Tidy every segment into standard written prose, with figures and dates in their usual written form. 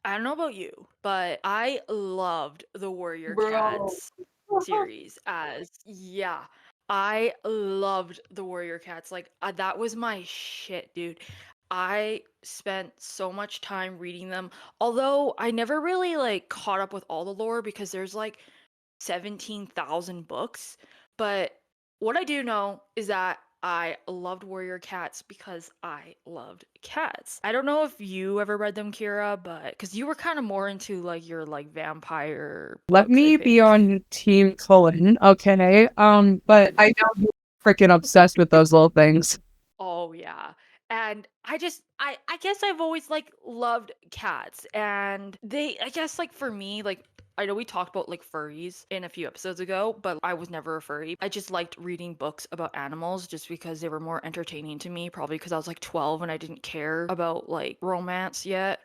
I don't know about you, but I loved the Warrior Bro. Cats series yeah. I loved the Warrior Cats. Like that was my shit, dude. I spent so much time reading them. Although I never really like caught up with all the lore because there's like 17,000 books. But what I do know is that I loved Warrior Cats because I loved cats. I don't know if you ever read them, Kira, but because you were kind of more into like your like vampire Let books, I me be think. on Team Cullen, okay? But I know you're freaking obsessed with those little things. Oh yeah. And I guess I've always like loved cats and they I guess like for me like I know we talked about like furries in a few episodes ago, but I was never a furry. I just liked reading books about animals just because they were more entertaining to me, probably because I was like 12 and I didn't care about like romance yet.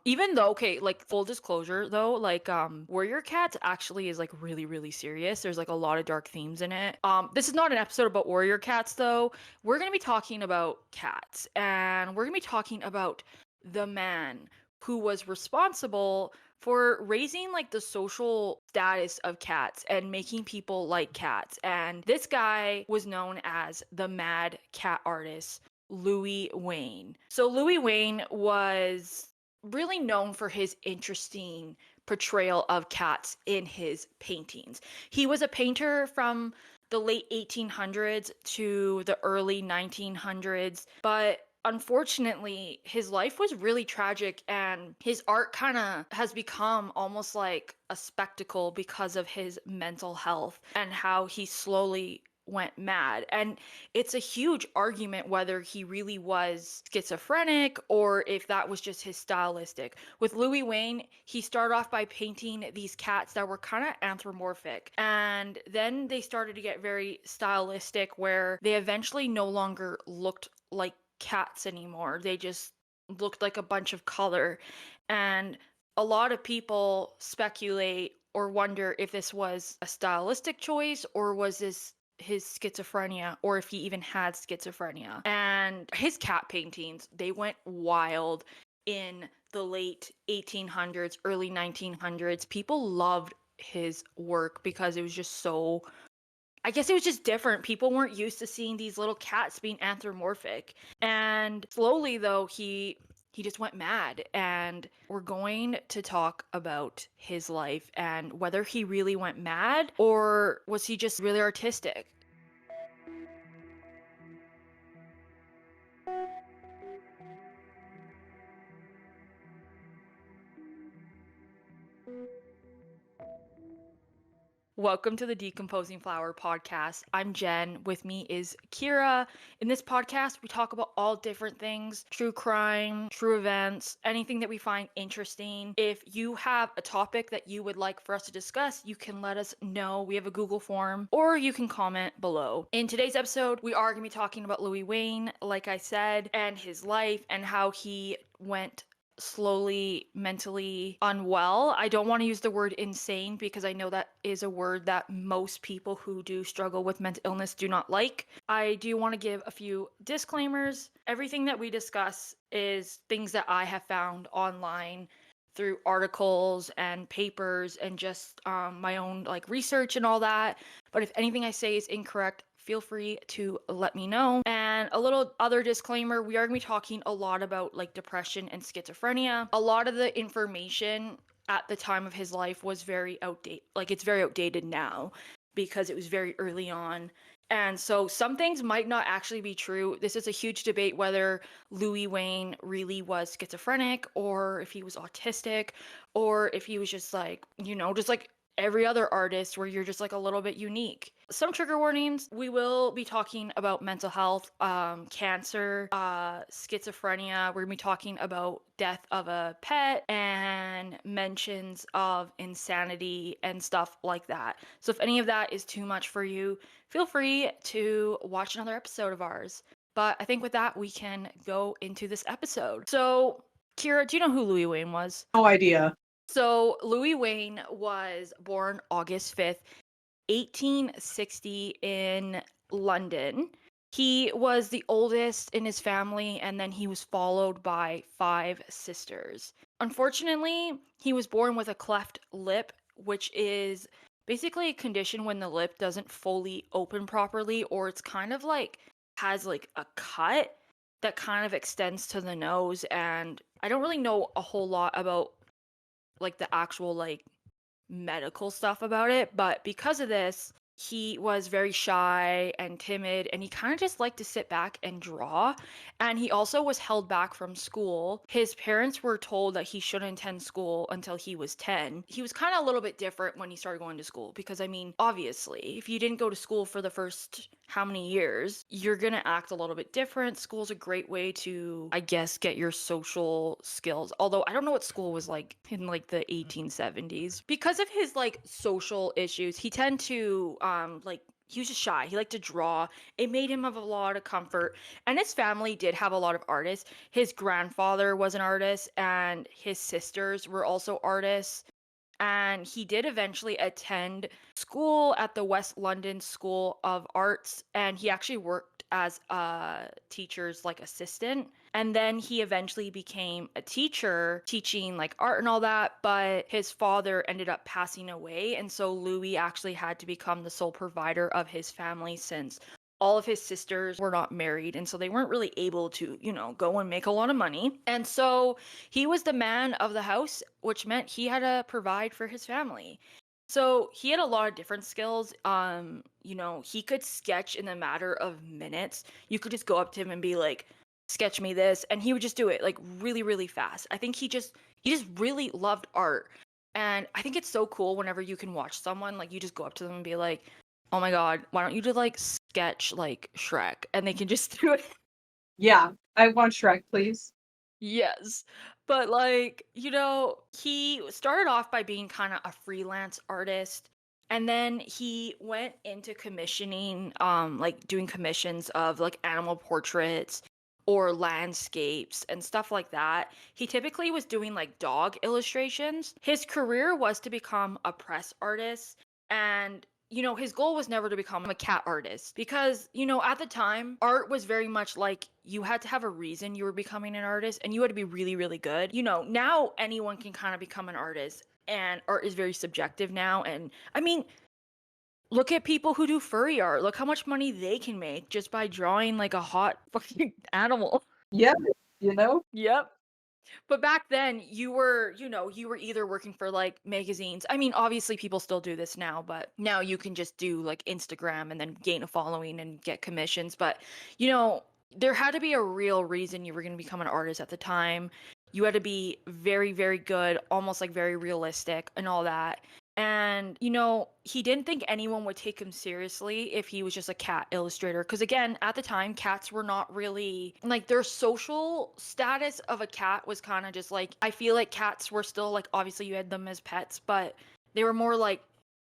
Even though okay, like full disclosure though, like Warrior Cats actually is like really really serious. There's like a lot of dark themes in it. This is not an episode about Warrior Cats though. We're going to be talking about cats, and we're going to be talking about the man who was responsible for raising like the social status of cats and making people like cats. And this guy was known as the mad cat artist, Louis Wain. So Louis Wain was really known for his interesting portrayal of cats in his paintings. He was a painter from the late 1800s to the early 1900s, but unfortunately, his life was really tragic and his art kind of has become almost like a spectacle because of his mental health and how he slowly went mad. And it's a huge argument whether he really was schizophrenic or if that was just his stylistic. With Louis Wain, he started off by painting these cats that were kind of anthropomorphic. And then they started to get very stylistic where they eventually no longer looked like cats anymore. They just looked like a bunch of color. And a lot of people speculate or wonder if this was a stylistic choice or was this his schizophrenia or if he even had schizophrenia. And his cat paintings, they went wild in the late 1800s, early 1900s. People loved his work because it was just so I guess it was just different. People weren't used to seeing these little cats being anthropomorphic. And slowly though, he just went mad and we're going to talk about his life and whether he really went mad or was he just really artistic. Welcome to the Decomposing Flower podcast. I'm Jen. With me is Kira. In this podcast, we talk about all different things true crime, true events, anything that we find interesting. If you have a topic that you would like for us to discuss, you can let us know. We have a Google form or you can comment below. In today's episode, we are going to be talking about Louis Wain, like I said, and his life and how he went slowly mentally unwell. I don't want to use the word insane because I know that is a word that most people who do struggle with mental illness do not like. I do want to give a few disclaimers. Everything that we discuss is things that I have found online through articles and papers and just my own like research and all that. But if anything I say is incorrect, feel free to let me know. And a little other disclaimer, we are going to be talking a lot about like depression and schizophrenia. A lot of the information at the time of his life was very outdated. Like it's very outdated now because it was very early on. And so some things might not actually be true. This is a huge debate whether Louis Wain really was schizophrenic or if he was autistic or if he was just like, just like every other artist where you're just like a little bit unique. Some trigger warnings. We will be talking about mental health, cancer, schizophrenia. We're gonna be talking about death of a pet and mentions of insanity and stuff like that. So if any of that is too much for you, feel free to watch another episode of ours. But I think with that, we can go into this episode. So, Kira, do you know who Louis Wain was? No idea. So, Louis Wain was born August 5th, 1860 in London. He was the oldest in his family, and then he was followed by five sisters. unfortunately, he was born with a cleft lip, which is basically a condition when the lip doesn't fully open properly, or it's kind of like has like a cut that kind of extends to the nose. And I don't really know a whole lot about like the actual like medical stuff about it, but because of this, he was very shy and timid, and he kind of just liked to sit back and draw. And he also was held back from school. His parents were told that he shouldn't attend school until he was 10. He was kind of a little bit different when he started going to school because, I mean, obviously, if you didn't go to school for the first how many years, you're going to act a little bit different. School's a great way to, I guess, get your social skills. Although I don't know what school was like in like the 1870s. Because of his like social issues, he tend to like he was just shy. He liked to draw. It made him have a lot of comfort. And his family did have a lot of artists. His grandfather was an artist and his sisters were also artists. And he did eventually attend school at the West London School of Arts, and he actually worked as a teacher's like assistant. And then he eventually became a teacher teaching like art and all that, but his father ended up passing away, and so Louis actually had to become the sole provider of his family since all of his sisters were not married, and so they weren't really able to, go and make a lot of money. And so he was the man of the house, which meant he had to provide for his family. So he had a lot of different skills. He could sketch in a matter of minutes. You could just go up to him and be like, sketch me this, and he would just do it like really, really fast. I think he just really loved art. And I think it's so cool whenever you can watch someone, like you just go up to them and be like, oh my god, why don't you just like sketch like Shrek? And they can just do it. Yeah, I want Shrek, please. Yes. But like, he started off by being kind of a freelance artist, and then he went into commissioning, like doing commissions of like animal portraits or landscapes and stuff like that. He typically was doing like dog illustrations. His career was to become a press artist, and his goal was never to become a cat artist because, at the time, art was very much like you had to have a reason you were becoming an artist and you had to be really, really good. Now anyone can kind of become an artist, and art is very subjective now. And I mean, look at people who do furry art. Look how much money they can make just by drawing like a hot fucking animal. Yeah, you know? Yep. But back then, you were either working for like magazines. I mean, obviously people still do this now, but now you can just do like Instagram and then gain a following and get commissions. But, there had to be a real reason you were going to become an artist at the time. You had to be very, very good, almost like very realistic and all that. And, he didn't think anyone would take him seriously if he was just a cat illustrator. Because, again, at the time, cats were not really like their social status of a cat was kind of just like, I feel like cats were still like, obviously, you had them as pets, but they were more like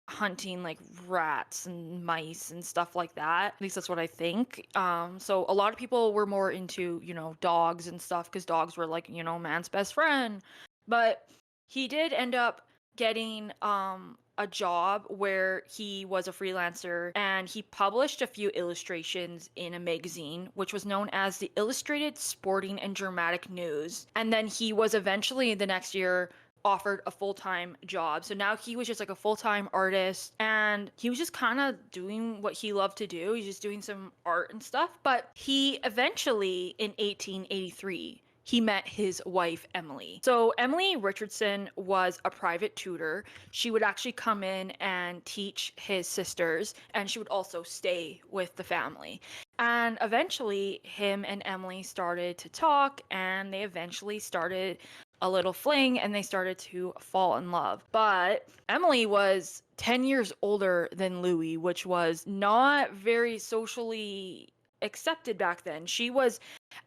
hunting like rats and mice and stuff like that. At least that's what I think. So a lot of people were more into, dogs and stuff because dogs were like, man's best friend. But he did end up getting a job where he was a freelancer, and he published a few illustrations in a magazine which was known as the Illustrated Sporting and Dramatic News. And then he was eventually the next year offered a full-time job. So now he was just like a full-time artist, and he was just kind of doing what he loved to do. He's just doing some art and stuff. But he eventually, in 1883, he met his wife, Emily. So Emily Richardson was a private tutor. She would actually come in and teach his sisters, and she would also stay with the family. And eventually, him and Emily started to talk, and they eventually started a little fling, and they started to fall in love. But Emily was 10 years older than Louis, which was not very socially accepted back then. She was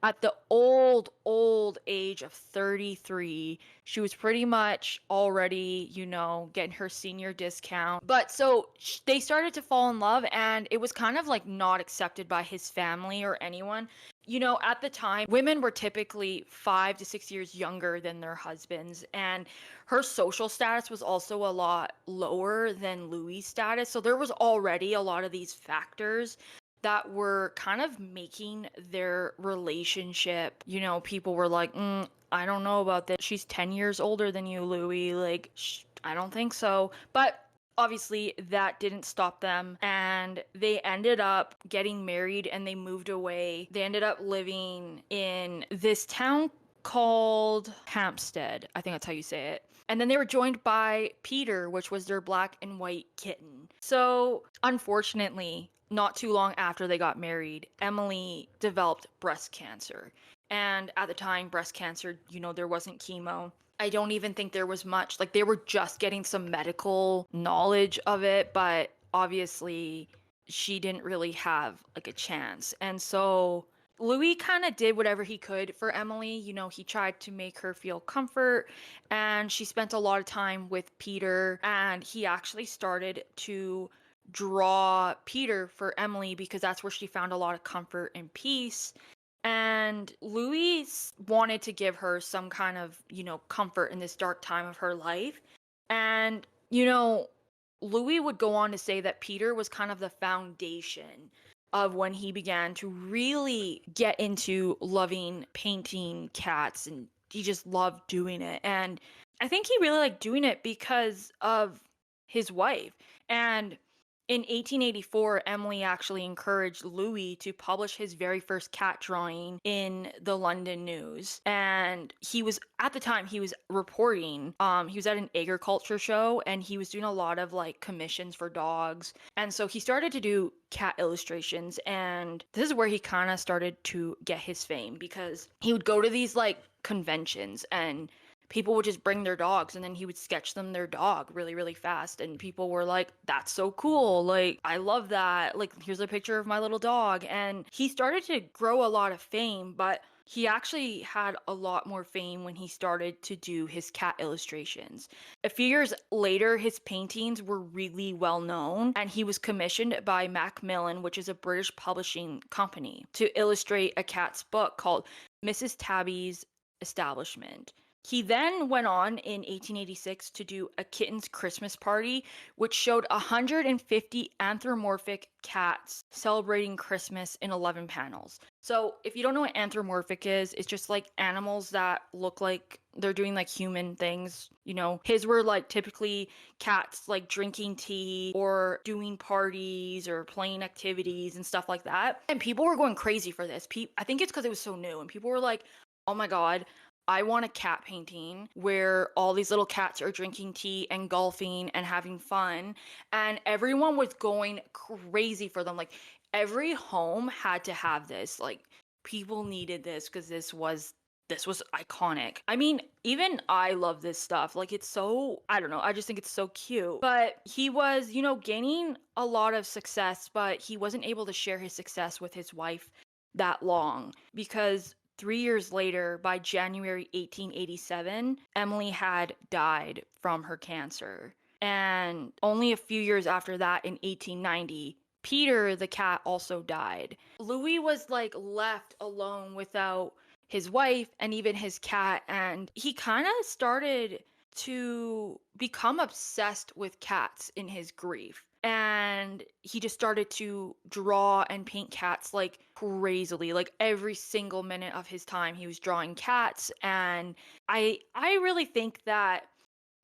at the old age of 33. She was pretty much already, getting her senior discount. But so they started to fall in love, and it was kind of like not accepted by his family or anyone. At the time, women were typically 5 to 6 years younger than their husbands, and her social status was also a lot lower than Louis' status. So there was already a lot of these factors that were kind of making their relationship, people were like, I don't know about this. She's 10 years older than you, Louis. Like, I don't think so. But obviously, that didn't stop them. And they ended up getting married and they moved away. They ended up living in this town called Hampstead. I think that's how you say it. And then they were joined by Peter, which was their black and white kitten. So, unfortunately, not too long after they got married, Emily developed breast cancer. And at the time, breast cancer, there wasn't chemo. I don't even think there was much. Like, they were just getting some medical knowledge of it, but obviously, she didn't really have like a chance. And so Louis kind of did whatever he could for Emily. He tried to make her feel comfort, and she spent a lot of time with Peter, and he actually started to draw Peter for Emily because that's where she found a lot of comfort and peace. And Louis wanted to give her some kind of, comfort in this dark time of her life. And, Louis would go on to say that Peter was kind of the foundation of when he began to really get into loving painting cats, and he just loved doing it. And I think he really liked doing it because of his wife. And in 1884, Emily actually encouraged Louis to publish his very first cat drawing in the London News. And he was, at the time, he was reporting, he was at an agriculture show and he was doing a lot of like commissions for dogs. And so he started to do cat illustrations. And this is where he kind of started to get his fame because he would go to these like conventions and people would just bring their dogs and then he would sketch them their dog really, really fast. And people were like, that's so cool. Like, I love that. Like, here's a picture of my little dog. And he started to grow a lot of fame, but he actually had a lot more fame when he started to do his cat illustrations. A few years later, his paintings were really well known, and he was commissioned by Macmillan, which is a British publishing company, to illustrate a cat's book called Mrs. Tabby's Establishment. He then went on in 1886 to do A Kitten's Christmas Party, which showed 150 anthropomorphic cats celebrating Christmas in 11 panels. So, if you don't know what anthropomorphic is, it's just like animals that look like they're doing like human things. His were like typically cats like drinking tea or doing parties or playing activities and stuff like that. And people were going crazy for this. I think it's because it was so new, and people were like, oh my God, I want a cat painting where all these little cats are drinking tea and golfing and having fun. And everyone was going crazy for them. Like, every home had to have this. Like, people needed this because this was iconic. I mean, even I love this stuff. Like, it's so, I don't know, I just think it's so cute. But he was, gaining a lot of success, but he wasn't able to share his success with his wife that long because 3 years later, by January 1887, Emily had died from her cancer. And only a few years after that, in 1890, Peter the cat also died. Louis was like left alone without his wife and even his cat, and he kind of started to become obsessed with cats in his grief. And he just started to draw and paint cats like crazily. Like, every single minute of his time he was drawing cats. And I really think that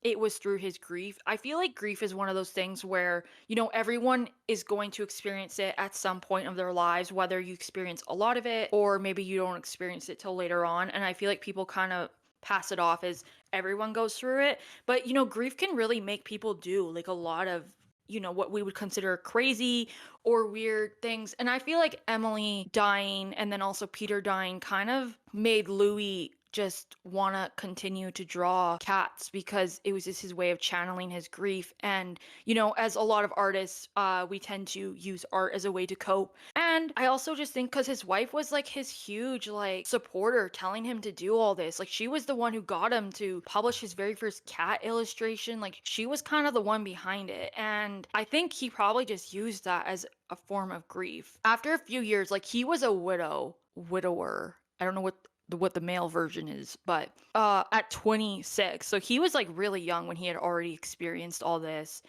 it was through his grief. I feel like grief is one of those things where, everyone is going to experience it at some point of their lives, whether you experience a lot of it or maybe you don't experience it till later on. And I feel like people kind of pass it off as everyone goes through it. But, grief can really make people do like a lot of, what we would consider crazy or weird things. And I feel like Emily dying and then also Peter dying kind of made Louis just want to continue to draw cats because it was just his way of channeling his grief. And, as a lot of artists, we tend to use art as a way to cope. And I also just think because his wife was like his huge like supporter, telling him to do all this. Like, she was the one who got him to publish his very first cat illustration. Like, she was kind of the one behind it. And I think he probably just used that as a form of grief. After a few years, like, he was a widower. I don't know what the male version is, but at 26. So he was like really young when he had already experienced all this.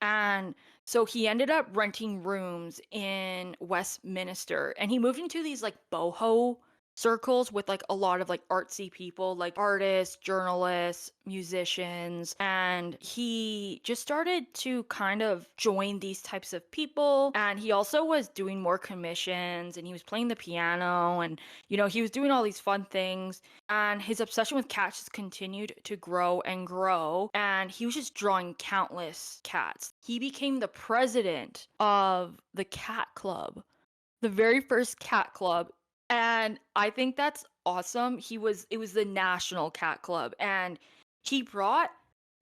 And So he ended up renting rooms in Westminster and he moved into these like boho circles with like a lot of like artsy people, like artists, journalists, musicians, and he just started to kind of join these types of people. And he also was doing more commissions and he was playing the piano and he was doing all these fun things. And his obsession with cats just continued to grow and grow. And he was just drawing countless cats. He became the president of the cat club, the very first cat club. And I think that's awesome. It was the National Cat Club. And he brought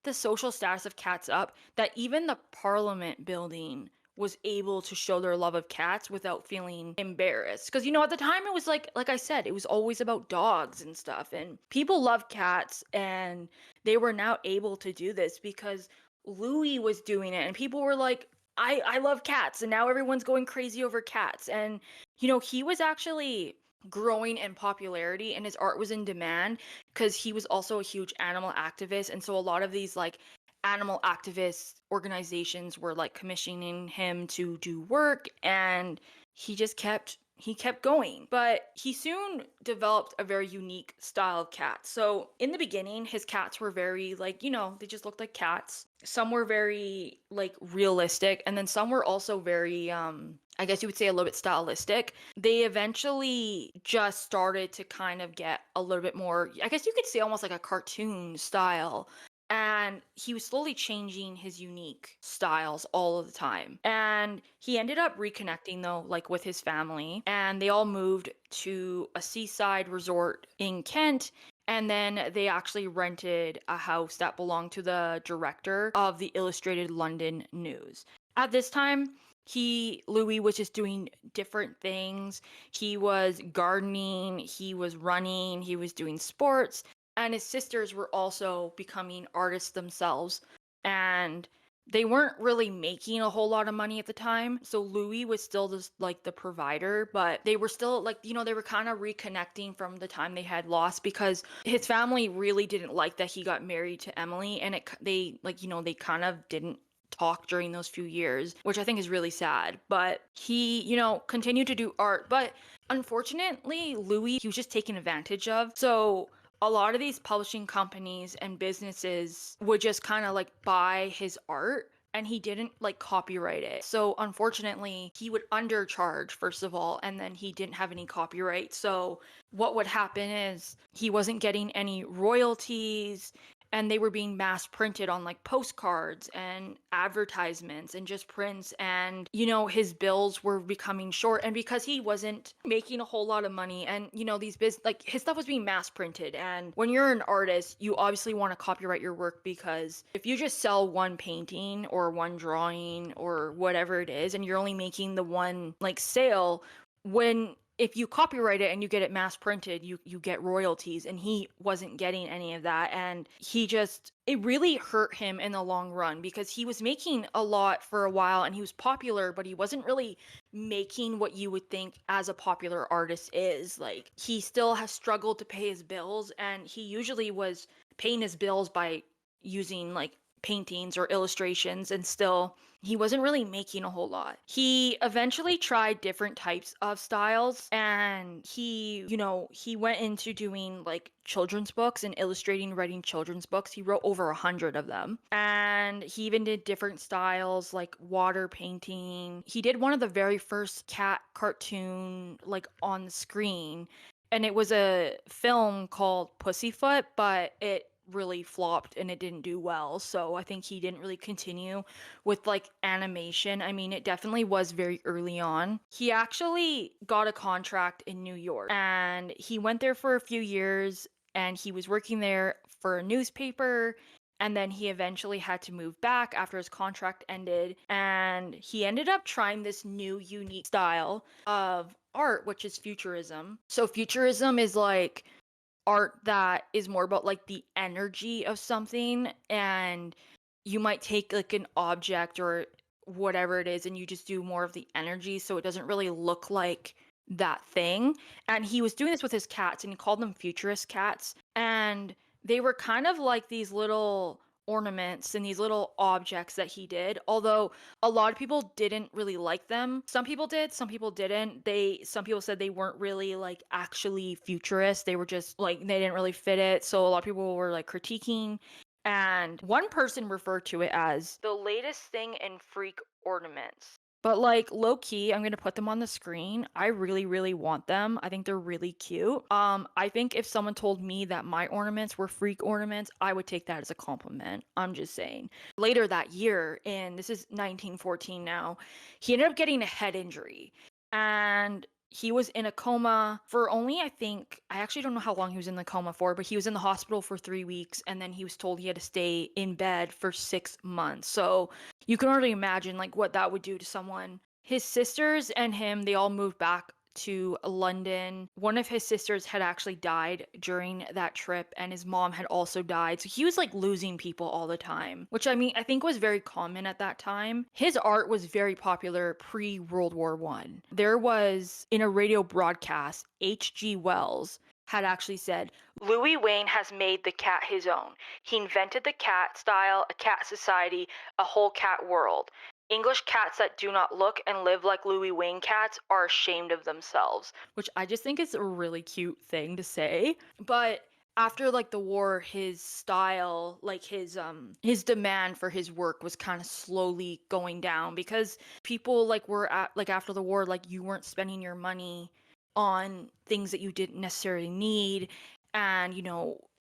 the social status of cats up that even the Parliament building was able to show their love of cats without feeling embarrassed. Because at the time it was like I said, it was always about dogs and stuff. And people love cats and they were now able to do this because Louis was doing it and people were like, I love cats, and now everyone's going crazy over cats. And he was actually growing in popularity and his art was in demand because he was also a huge animal activist. And so a lot of these like animal activist organizations were like commissioning him to do work, and he kept going. But he soon developed a very unique style of cat. So in the beginning, his cats were very like, they just looked like cats. Some were very like realistic, and then some were also very I guess you would say a little bit stylistic. They eventually just started to kind of get a little bit more, I guess you could say almost like a cartoon style. And he was slowly changing his unique styles all of the time. And he ended up reconnecting though, like with his family, and they all moved to a seaside resort in Kent. And then they actually rented a house that belonged to the director of the Illustrated London News. At this time, Louis was just doing different things. He was gardening, he was running, he was doing sports, and his sisters were also becoming artists themselves. And they weren't really making a whole lot of money at the time. So Louis was still just like the provider, but they were still like, they were kind of reconnecting from the time they had lost because his family really didn't like that he got married to Emily. And they like, they kind of didn't talk during those few years, which I think is really sad. But he, continued to do art. But unfortunately, Louis, he was just taken advantage of. So a lot of these publishing companies and businesses would just kind of like buy his art and he didn't like copyright it. So unfortunately, he would undercharge first of all, and then he didn't have any copyright. So what would happen is he wasn't getting any royalties, and they were being mass printed on like postcards and advertisements and just prints. And his bills were becoming short, and because he wasn't making a whole lot of money, and like his stuff was being mass printed. And when you're an artist, you obviously want to copyright your work, because if you just sell one painting or one drawing or whatever it is and you're only making the one like sale, when if you copyright it and you get it mass printed, you get royalties, and he wasn't getting any of that. And it really hurt him in the long run because he was making a lot for a while and he was popular, but he wasn't really making what you would think as a popular artist is. Like, he still has struggled to pay his bills, and he usually was paying his bills by using like paintings or illustrations, and still he wasn't really making a whole lot. He eventually tried different types of styles, and he went into doing like children's books and illustrating, writing children's books. He wrote over 100 of them. And he even did different styles like water painting. He did one of the very first cat cartoon like on the screen, and it was a film called Pussyfoot, but it really flopped and it didn't do well. So I think he didn't really continue with like animation. I mean, it definitely was very early on. He actually got a contract in New York and he went there for a few years, and he was working there for a newspaper. And then he eventually had to move back after his contract ended. And he ended up trying this new unique style of art, which is futurism. So futurism is like art that is more about like the energy of something, and you might take like an object or whatever it is and you just do more of the energy, so it doesn't really look like that thing. And he was doing this with his cats, and he called them futurist cats, and they were kind of like these little ornaments and these little objects that he did. Although a lot of people didn't really like them. Some people did, some people didn't. Some people said they weren't really like actually futurist. They were just like they didn't really fit it. So a lot of people were like critiquing. And one person referred to it as the latest thing in freak ornaments. But like low key, I'm gonna put them on the screen. I really, really want them. I think they're really cute. I think if someone told me that my ornaments were freak ornaments, I would take that as a compliment. I'm just saying. Later that year, and this is 1914 now, he ended up getting a head injury. And he was in a coma for only, I think, I actually don't know how long he was in the coma for, but he was in the hospital for 3 weeks, and then he was told he had to stay in bed for 6 months. So you can already imagine like what that would do to someone. His sisters and him, they all moved back to London. One of his sisters had actually died during that trip, and his mom had also died. So he was like losing people all the time, which I mean, I think was very common at that time. His art was very popular pre World War One. There was in a radio broadcast, H.G. Wells had actually said, Louis Wain has made the cat his own. He invented the cat style, a cat society, a whole cat world. English cats that do not look and live like Louis Wain cats are ashamed of themselves, which I just think is a really cute thing to say. But after like the war, his style, like his demand for his work was kind of slowly going down because people like were at like after the war, like you weren't spending your money on things that you didn't necessarily need, and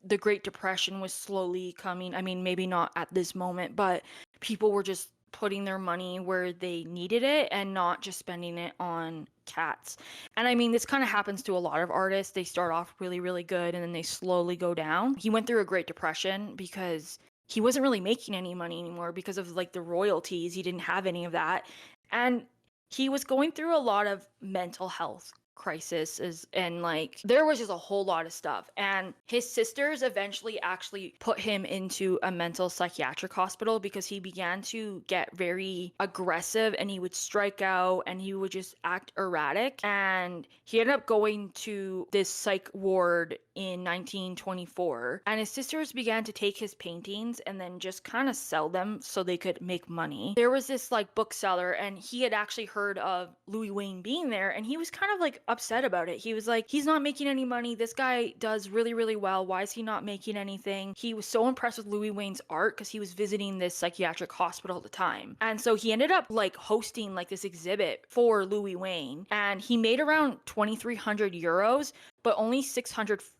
the Great Depression was slowly coming. I mean, maybe not at this moment, but people were just putting their money where they needed it and not just spending it on cats. And I mean, this kind of happens to a lot of artists. They start off really, really good and then they slowly go down. He went through a Great Depression because he wasn't really making any money anymore because of like the royalties. He didn't have any of that. And he was going through a lot of mental health crisis and like there was just a whole lot of stuff, and his sisters eventually actually put him into a mental psychiatric hospital because he began to get very aggressive and he would strike out and he would just act erratic, and he ended up going to this psych ward in 1924, and his sisters began to take his paintings and then just kind of sell them so they could make money. There was this like bookseller and he had actually heard of Louis Wain being there, and he was kind of like upset about it. He was like, he's not making any money. This guy does really, really well. Why is he not making anything? He was so impressed with Louis Wain's art because he was visiting this psychiatric hospital at the time. And so he ended up like hosting like this exhibit for Louis Wain, and he made around 2,300 euros, but only 640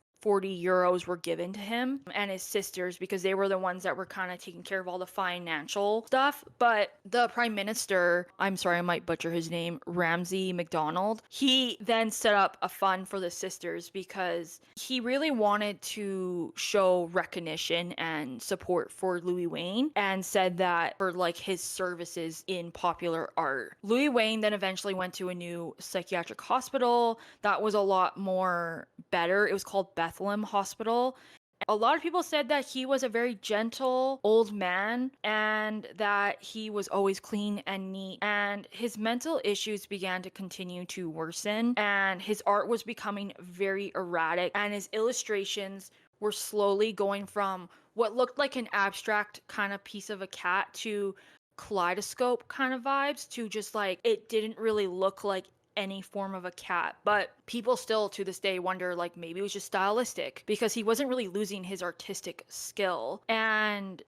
euros were given to him and his sisters because they were the ones that were kind of taking care of all the financial stuff. But the prime minister, I'm sorry, I might butcher his name, Ramsay MacDonald, he then set up a fund for the sisters because he really wanted to show recognition and support for Louis Wain and said that for like his services in popular art. Louis Wain then eventually went to a new psychiatric hospital that was a lot more better. It was called Bethlehem Hospital. A lot of people said that he was a very gentle old man and that he was always clean and neat, and his mental issues began to continue to worsen, and his art was becoming very erratic, and his illustrations were slowly going from what looked like an abstract kind of piece of a cat to kaleidoscope kind of vibes to just like it didn't really look like any form of a cat. But people still to this day wonder like maybe it was just stylistic because he wasn't really losing his artistic skill. And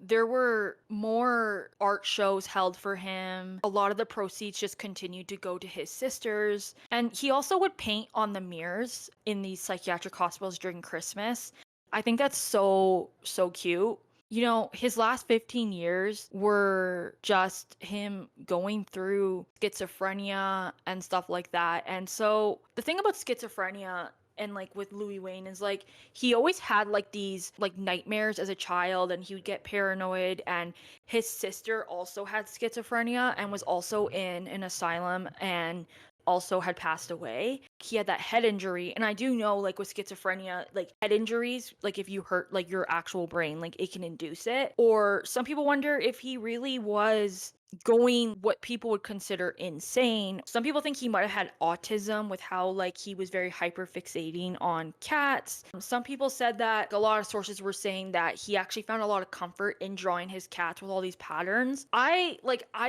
there were more art shows held for him. A lot of the proceeds just continued to go to his sisters, and he also would paint on the mirrors in these psychiatric hospitals during Christmas. I think that's so cute. His last 15 years were just him going through schizophrenia and stuff like that. And so the thing about schizophrenia and like with Louis Wain is like he always had like these like nightmares as a child and he would get paranoid, and his sister also had schizophrenia and was also in an asylum, and also had passed away. He had that head injury, and I do know like with schizophrenia, like head injuries, like if you hurt like your actual brain, like it can induce it. Or some people wonder if he really was going what people would consider insane. Some people think he might have had autism with how like he was very hyper fixating on cats. Some people said that a lot of sources were saying that he actually found a lot of comfort in drawing his cats with all these patterns. I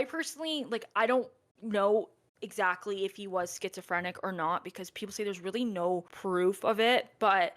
personally like I don't know exactly if he was schizophrenic or not because people say there's really no proof of it, but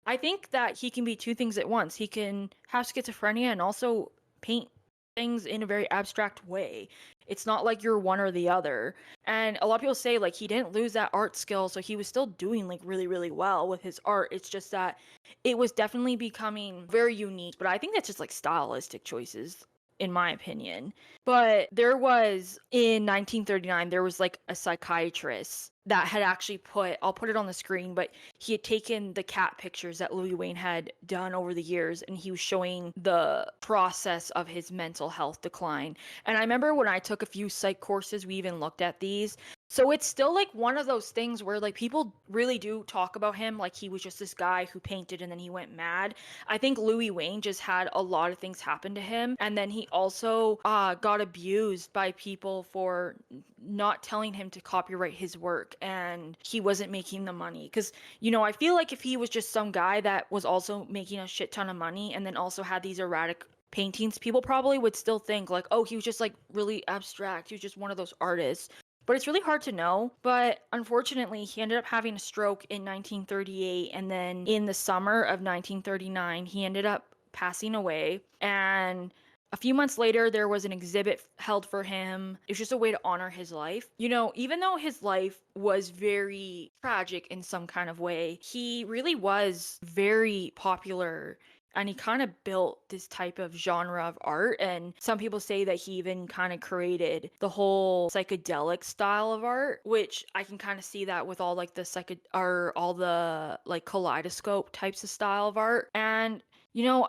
I think that he can be two things at once. He can have schizophrenia and also paint things in a very abstract way. It's not like you're one or the other. And a lot of people say like he didn't lose that art skill, so he was still doing like really, really well with his art. It's just that it was definitely becoming very unique. But I think that's just like stylistic choices, in my opinion. But there was in 1939, there was like a psychiatrist that had actually I'll put it on the screen, but he had taken the cat pictures that Louis Wain had done over the years and he was showing the process of his mental health decline. And I remember when I took a few psych courses, we even looked at these. So it's still like one of those things where like people really do talk about him like he was just this guy who painted and then he went mad. I think Louis Wain just had a lot of things happen to him, and then he also got abused by people for not telling him to copyright his work, and he wasn't making the money. Because I feel like if he was just some guy that was also making a shit ton of money and then also had these erratic paintings, people probably would still think like, oh, he was just like really abstract. He was just one of those artists. But it's really hard to know. But unfortunately, he ended up having a stroke in 1938. And then in the summer of 1939, he ended up passing away. And a few months later, there was an exhibit held for him. It was just a way to honor his life. Even though his life was very tragic in some kind of way, he really was very popular and he kind of built this type of genre of art. And some people say that he even kind of created the whole psychedelic style of art, which I can kind of see that with all like the or all the like kaleidoscope types of style of art. And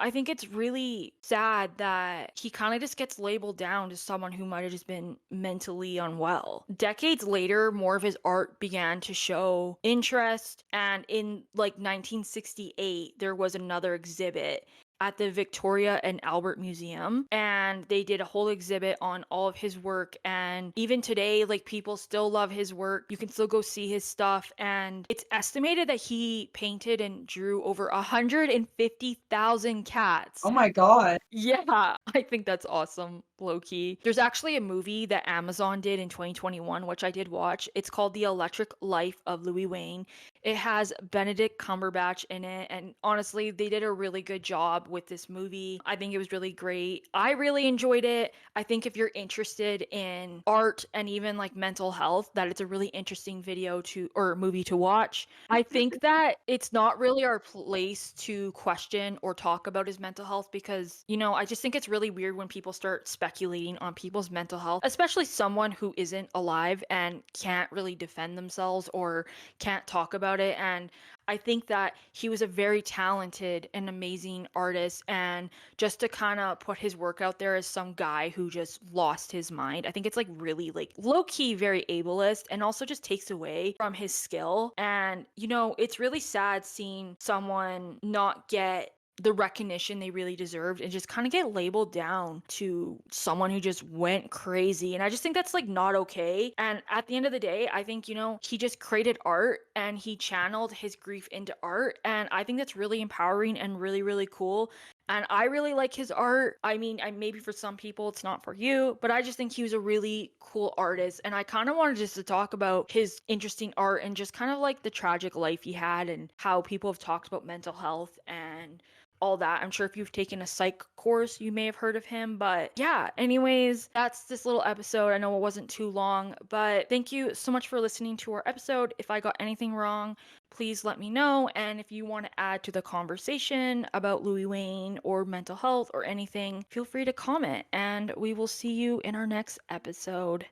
I think it's really sad that he kind of just gets labeled down to someone who might have just been mentally unwell. Decades later, more of his art began to show interest, and in like 1968, there was another exhibit at the Victoria and Albert Museum, and they did a whole exhibit on all of his work. And even today, like people still love his work. You can still go see his stuff, and it's estimated that he painted and drew over 150,000 cats. Oh my god. Yeah, I think that's awesome, low key. There's actually a movie that Amazon did in 2021, which I did watch. It's called The Electric Life of Louis Wain. It has Benedict Cumberbatch in it, and honestly, they did a really good job with this movie. I think it was really great. I really enjoyed it. I think if you're interested in art and even like mental health, that it's a really interesting or movie to watch. I think that it's not really our place to question or talk about his mental health because, I just think it's really weird when people start speculating on people's mental health, especially someone who isn't alive and can't really defend themselves or can't talk about it. And I think that he was a very talented and amazing artist, and just to kind of put his work out there as some guy who just lost his mind, I think it's like really like low key very ableist and also just takes away from his skill. And it's really sad seeing someone not get the recognition they really deserved and just kind of get labeled down to someone who just went crazy. And I just think that's like not okay. And at the end of the day, I think, he just created art and he channeled his grief into art. And I think that's really empowering and really, really cool. And I really like his art. I mean, maybe for some people it's not for you, but I just think he was a really cool artist. And I kind of wanted just to talk about his interesting art and just kind of like the tragic life he had and how people have talked about mental health and all that. I'm sure if you've taken a psych course, you may have heard of him. But yeah, anyways, that's this little episode. I know it wasn't too long, but thank you so much for listening to our episode. If I got anything wrong, please let me know. And if you want to add to the conversation about Louis Wain or mental health or anything, feel free to comment. And we will see you in our next episode.